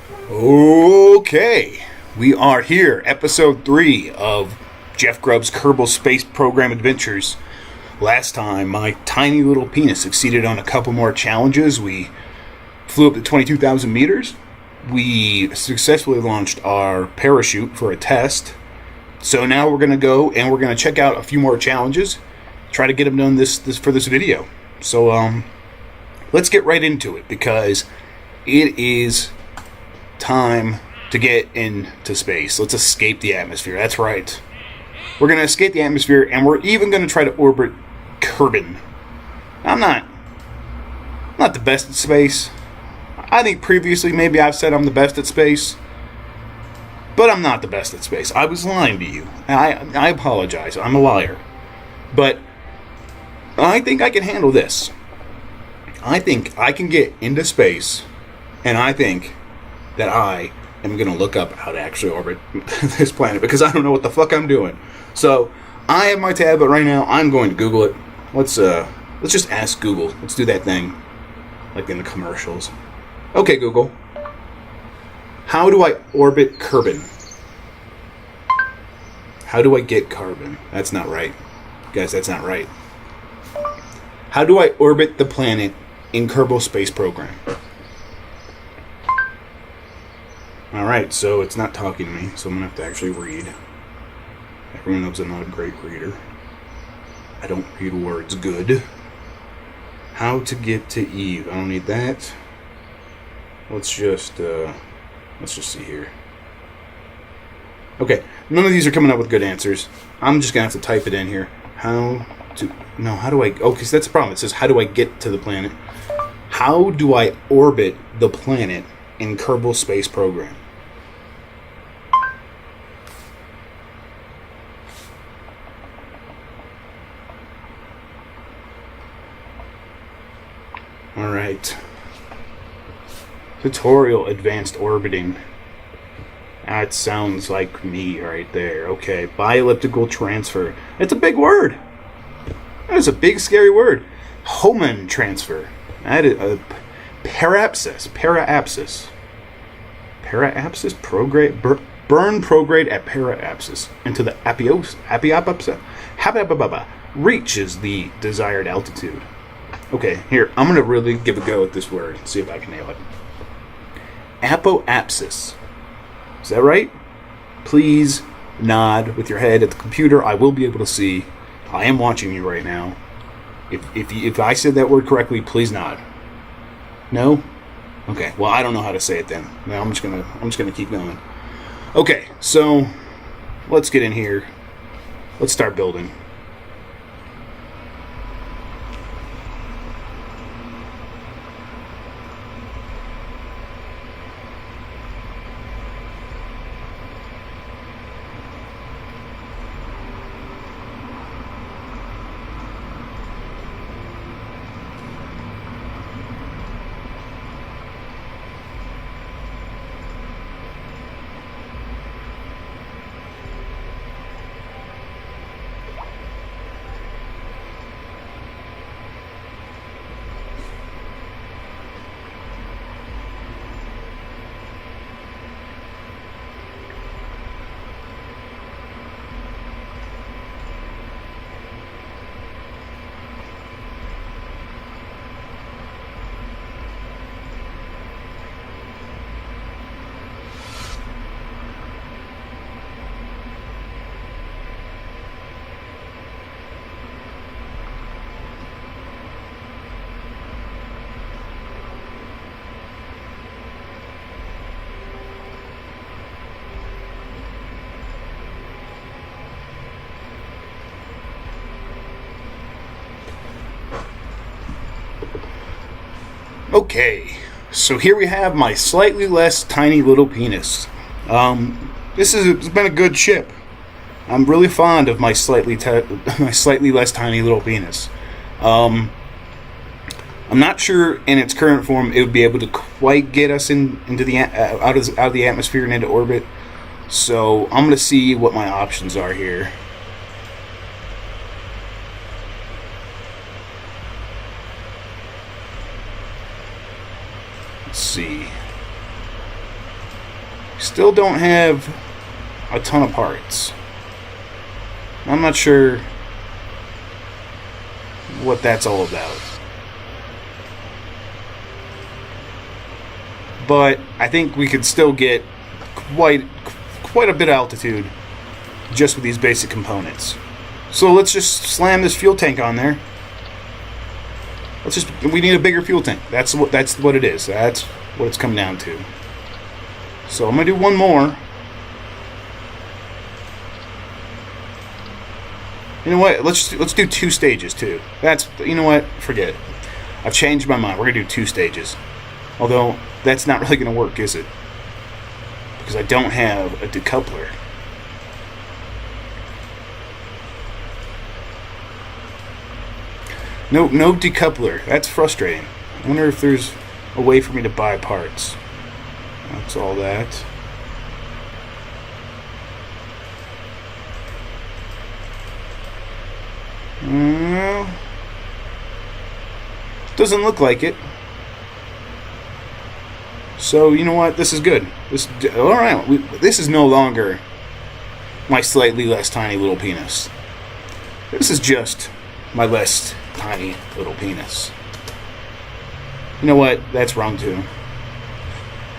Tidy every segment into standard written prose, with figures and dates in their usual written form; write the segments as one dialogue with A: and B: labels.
A: Okay, we are here, episode 3 of Jeff Grubb's Kerbal Space Program Adventures. Last time, my tiny little penis succeeded on a couple more challenges. We flew up to 22,000 meters. We successfully launched our parachute for a test. So now we're going to go and we're going to check out a few more challenges. Try to get them done for this video. So, let's get right into it because it is time to get into space. Let's escape the atmosphere. That's right. We're going to escape the atmosphere, and we're even going to try to orbit Kerbin. I'm not the best at space. I think previously maybe I've said I'm the best at space, but I'm not the best at space. I was lying to you. I apologize. I'm a liar. But I think I can handle this. I think I can get into space, and I think that I am going to look up how to actually orbit this planet because I don't know what the fuck I'm doing. So I have my tablet right now. I'm going to Google it. Let's just ask Google. Let's do that thing like in the commercials. Okay, Google. How do I orbit Kerbin? How do I get carbon? That's not right. Guys, that's not right. How do I orbit the planet in Kerbal Space Program? Alright, so it's not talking to me, so I'm going to have to actually read. Everyone knows I'm not a great reader. I don't read words good. How to get to Eve. I don't need that. Let's just see here. Okay, none of these are coming up with good answers. I'm just going to have to type it in here. How do I... Oh, because that's the problem. It says, how do I get to the planet? How do I orbit the planet in Kerbal Space Program? Alright. Tutorial Advanced Orbiting. That sounds like me right there. Okay. Bielliptical transfer. It's a big word. That is a big, scary word. Hohmann transfer. That is a Paraapsis. Burn prograde at paraapsis into the apiapsa reaches the desired altitude. Okay, here, I'm going to really give a go at this word. See if I can nail it. Apoapsis. Is that right? Please nod with your head at the computer. I will be able to see. I am watching you right now. If I said that word correctly, please nod. No? Okay, well, I don't know how to say it then. No, I'm just gonna keep going. Okay, so let's get in here. Let's start building. Okay, so here we have my slightly less tiny little penis. It's been a good ship. I'm really fond of my slightly less tiny little penis. I'm not sure in its current form it would be able to quite get us into the out of the atmosphere and into orbit. So I'm going to see what my options are here. Let's see. Still don't have a ton of parts. I'm not sure what that's all about. But I think we could still get quite a bit of altitude just with these basic components. So let's just slam this fuel tank on there. We need a bigger fuel tank. That's what it is. That's what it's come down to. So I'm gonna do one more. You know what? Let's do 2 stages too. You know what? Forget it. I've changed my mind. We're gonna do 2 stages. Although that's not really gonna work, is it? Because I don't have a decoupler. No decoupler. That's frustrating. I wonder if there's a way for me to buy parts. That's all that. Doesn't look like it. So you know what? This is good. All right. This is no longer my slightly less tiny little penis. This is just my less tiny little penis. You know what? That's wrong too.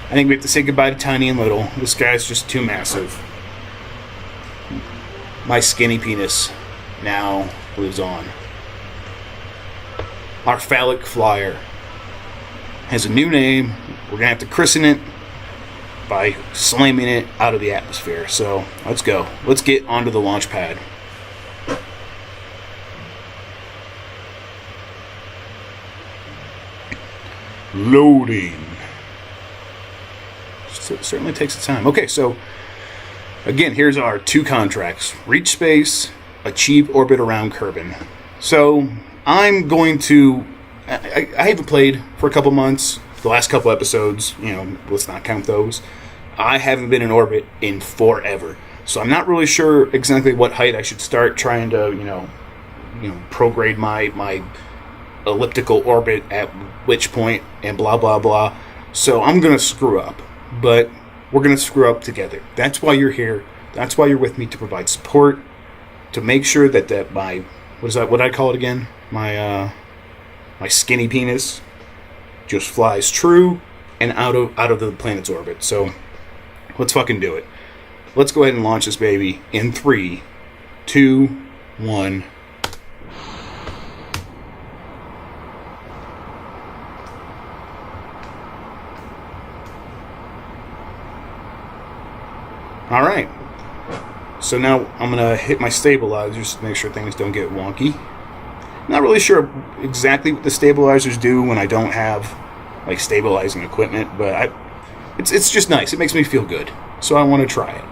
A: I think we have to say goodbye to tiny and little. This guy's just too massive. My skinny penis now lives on. Our phallic flyer has a new name. We're gonna have to christen it by slamming it out of the atmosphere. So let's go. Let's get onto the launch pad. Loading. So it certainly takes its time. Okay, so again, here's our 2 contracts. Reach space, achieve orbit around Kerbin. So I'm going to... I haven't played for a couple months. The last couple episodes, let's not count those. I haven't been in orbit in forever. So I'm not really sure exactly what height I should start trying to, prograde my elliptical orbit at which point and blah blah blah. So I'm gonna screw up, but we're gonna screw up together. That's why you're here. That's why you're with me, to provide support, to make sure that my what I call it again, my skinny penis just flies true and out of the planet's orbit. So let's fucking do it. Let's go ahead and launch this baby in 3, 2, 1. All right. So now I'm going to hit my stabilizers to make sure things don't get wonky. Not really sure exactly what the stabilizers do when I don't have like stabilizing equipment, but it's just nice. It makes me feel good. So I want to try it.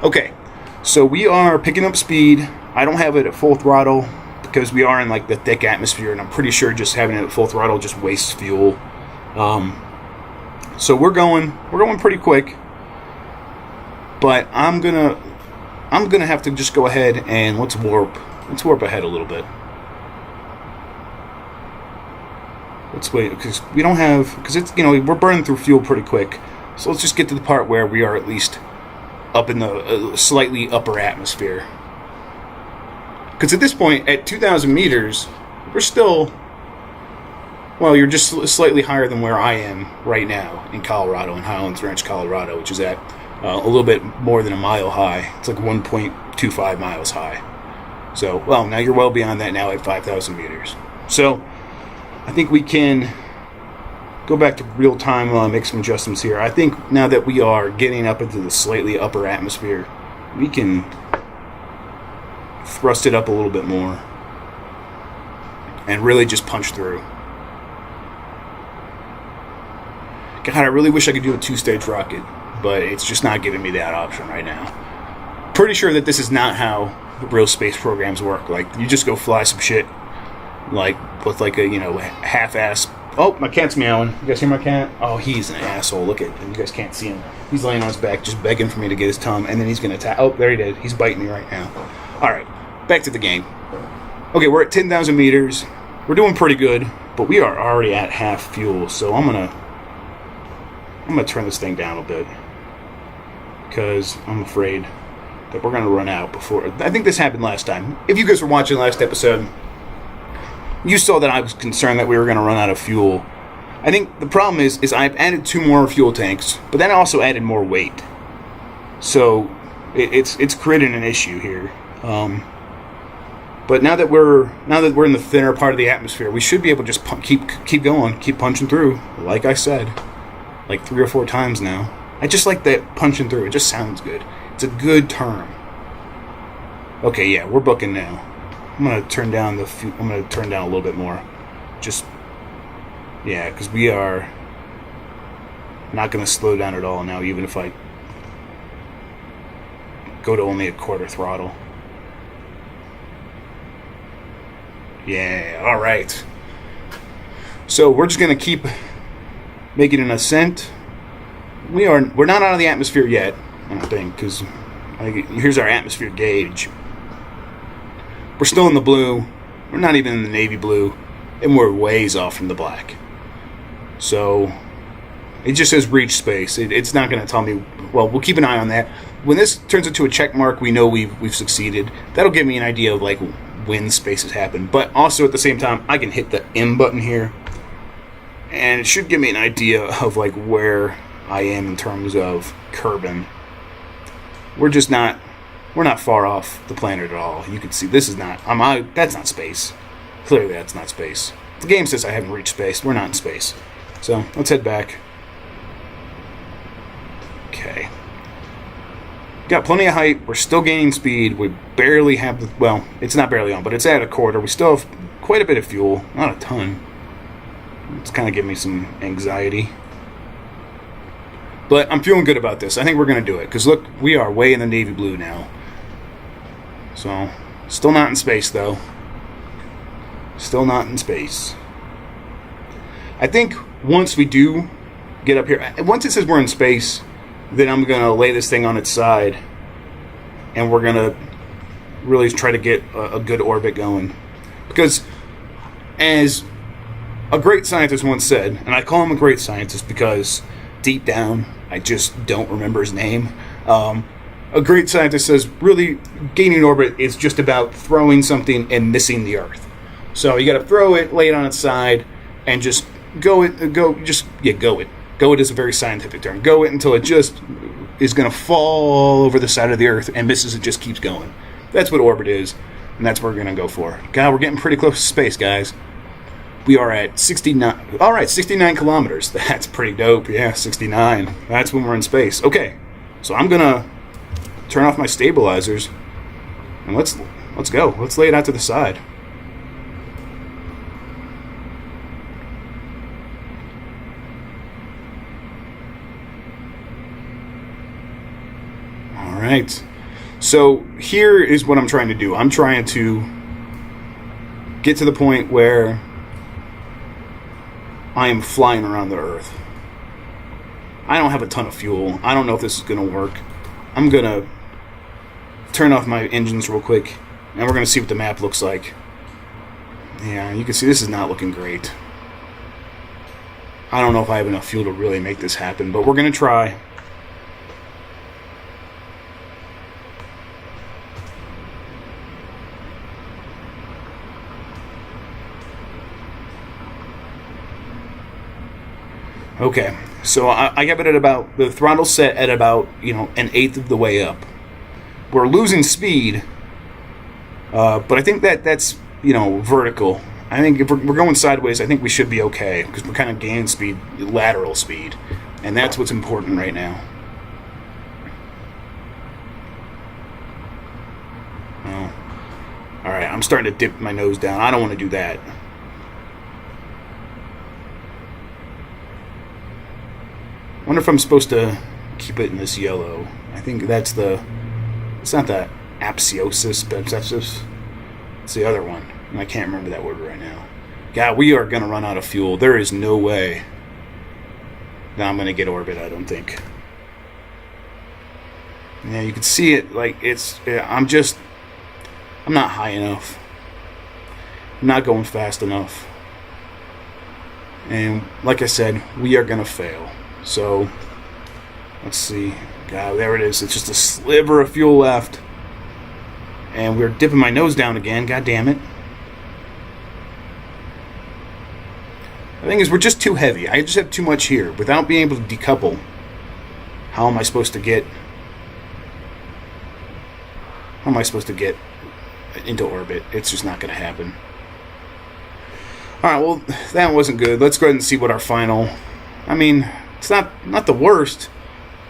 A: Okay. So we are picking up speed. I don't have it at full throttle because we are in like the thick atmosphere, and I'm pretty sure just having it at full throttle just wastes fuel. So we're going pretty quick. But I'm gonna have to just go ahead and let's warp ahead a little bit. Let's wait because it's we're burning through fuel pretty quick. So let's just get to the part where we are at least up in the slightly upper atmosphere. Because at this point, at 2,000 meters, we're still you're just slightly higher than where I am right now in Colorado, in Highlands Ranch, Colorado, which is at a little bit more than a mile high. It's like 1.25 miles high. So, now you're well beyond that now at 5,000 meters. So, I think we can go back to real time, make some adjustments here. I think now that we are getting up into the slightly upper atmosphere, we can thrust it up a little bit more and really just punch through. God, I really wish I could do a 2-stage rocket, but it's just not giving me that option right now. Pretty sure that this is not how the real space programs work. Like, you just go fly some shit, like, with like a, half-ass... Oh, my cat's meowing. You guys hear my cat? Oh, he's an asshole. Look at him. You guys can't see him. He's laying on his back, just begging for me to get his tongue, and then he's going to attack. Oh, there he did. He's biting me right now. All right, back to the game. Okay, we're at 10,000 meters. We're doing pretty good, but we are already at half fuel, so I'm gonna turn this thing down a bit. because I'm afraid that we're going to run out before. I think this happened last time. If you guys were watching last episode, you saw that I was concerned that we were going to run out of fuel. I think the problem is I've added 2 more fuel tanks, but then I also added more weight. So it's creating an issue here. But now that we're in the thinner part of the atmosphere, we should be able to just keep going, keep punching through. Like I said, like 3 or 4 times now. I just like that punching through. It just sounds good. It's a good term. Okay, yeah, we're booking now. I'm gonna turn down a little bit more. Just yeah, because we are not gonna slow down at all now, even if I go to only a quarter throttle. Yeah, all right. So we're just gonna keep making an ascent. We're not out of the atmosphere yet, I don't think, because here's our atmosphere gauge. We're still in the blue. We're not even in the navy blue, and we're ways off from the black. So it just says reach space. It's not going to tell me. Well, we'll keep an eye on that. When this turns into a check mark, we know we've succeeded. That'll give me an idea of like when space has happened. But also at the same time, I can hit the M button here, and it should give me an idea of like where I am in terms of Kerbin. We're not far off the planet at all. You can see this is not. That's not space. Clearly, that's not space. The game says I haven't reached space. We're not in space. So let's head back. Okay. Got plenty of height. We're still gaining speed. We barely have the. Well, it's not barely on, but it's at a quarter. We still have quite a bit of fuel. Not a ton. It's kind of giving me some anxiety. But I'm feeling good about this. I think we're going to do it. Because look, we are way in the navy blue now. So, still not in space, though. Still not in space. I think once we do get up here, once it says we're in space, then I'm going to lay this thing on its side. And we're going to really try to get a good orbit going. Because, as a great scientist once said, and I call him a great scientist because deep down, I just don't remember his name. A great scientist says, really, gaining orbit is just about throwing something and missing the Earth. So you got to throw it, lay it on its side, and just go it. Go it. Go it is a very scientific term. Go it until it just is going to fall over the side of the Earth and misses. It just keeps going. That's what orbit is, and that's what we're going to go for. God, we're getting pretty close to space, guys. We are at 69. All right, 69 kilometers. That's pretty dope. Yeah, 69. That's when we're in space. Okay, so I'm gonna turn off my stabilizers and let's go. Let's lay it out to the side. All right. So here is what I'm trying to do. I'm trying to get to the point where I am flying around the Earth. I don't have a ton of fuel. I don't know if this is going to work. I'm going to turn off my engines real quick, and we're going to see what the map looks like. Yeah, you can see this is not looking great. I don't know if I have enough fuel to really make this happen, but we're going to try. Okay, so I have it at about, the throttle set at about, an eighth of the way up. We're losing speed, but I think that's, vertical. I think if we're going sideways, I think we should be okay, because we're kind of gaining speed, lateral speed, and that's what's important right now. Oh. Alright, I'm starting to dip my nose down. I don't want to do that. I wonder if I'm supposed to keep it in this yellow. I think that's it's not the apsiosis, but it's the other one. And I can't remember that word right now. God, we are going to run out of fuel. There is no way that I'm going to get orbit, I don't think. Yeah, you can see it, I'm not high enough. I'm not going fast enough. And like I said, we are going to fail. So, Let's see. God, there it is. It's just a sliver of fuel left. And we're dipping my nose down again. God damn it. The thing is, we're just too heavy. I just have too much here. Without being able to decouple, how am I supposed to get... How am I supposed to get into orbit? It's just not going to happen. Alright, well, that wasn't good. Let's go ahead and see what our final... I mean, it's not the worst,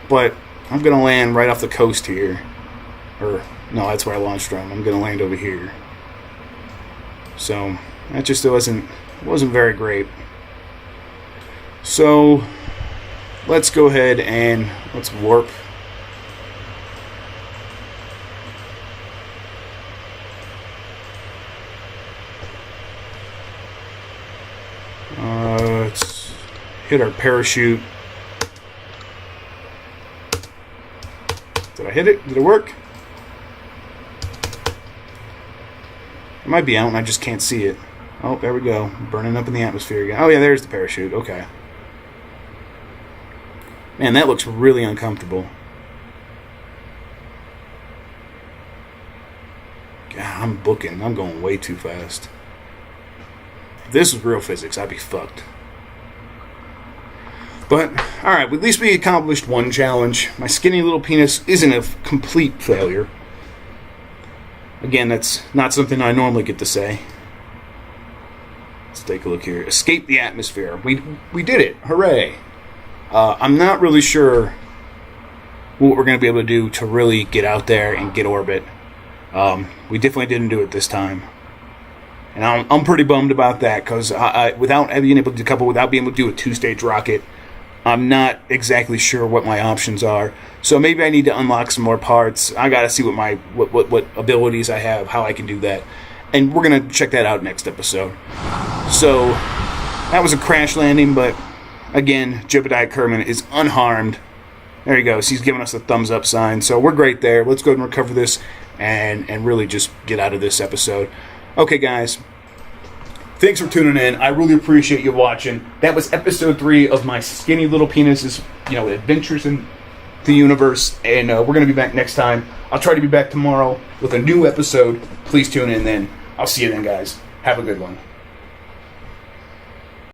A: but I'm going to land right off the coast here. Or, no, that's where I launched from. I'm going to land over here. So, that just wasn't very great. So, let's go ahead and let's warp. Let's hit our parachute. Did I hit it? Did it work? It might be out and I just can't see it. Oh, there we go. Burning up in the atmosphere again. Oh yeah, there's the parachute. Okay. Man, that looks really uncomfortable. God, I'm booking. I'm going way too fast. If this was real physics, I'd be fucked. But, alright, at least we accomplished one challenge. My skinny little penis isn't a complete failure. Again, that's not something I normally get to say. Let's take a look here. Escape the atmosphere. We did it. Hooray. I'm not really sure what we're going to be able to do to really get out there and get orbit. We definitely didn't do it this time. And I'm pretty bummed about that, because without being able to decouple, without being able to do a 2-stage rocket, I'm not exactly sure what my options are. So maybe I need to unlock some more parts. I got to see what abilities I have, how I can do that. And we're going to check that out next episode. So, that was a crash landing, but again, Jebediah Kerman is unharmed. There he goes. He's giving us a thumbs up sign. So we're great there. Let's go ahead and recover this and really just get out of this episode. Okay, guys. Thanks for tuning in. I really appreciate you watching. That was episode 3 of my skinny little penis's, adventures in the universe. And we're going to be back next time. I'll try to be back tomorrow with a new episode. Please tune in then. I'll see you then, guys. Have a good one.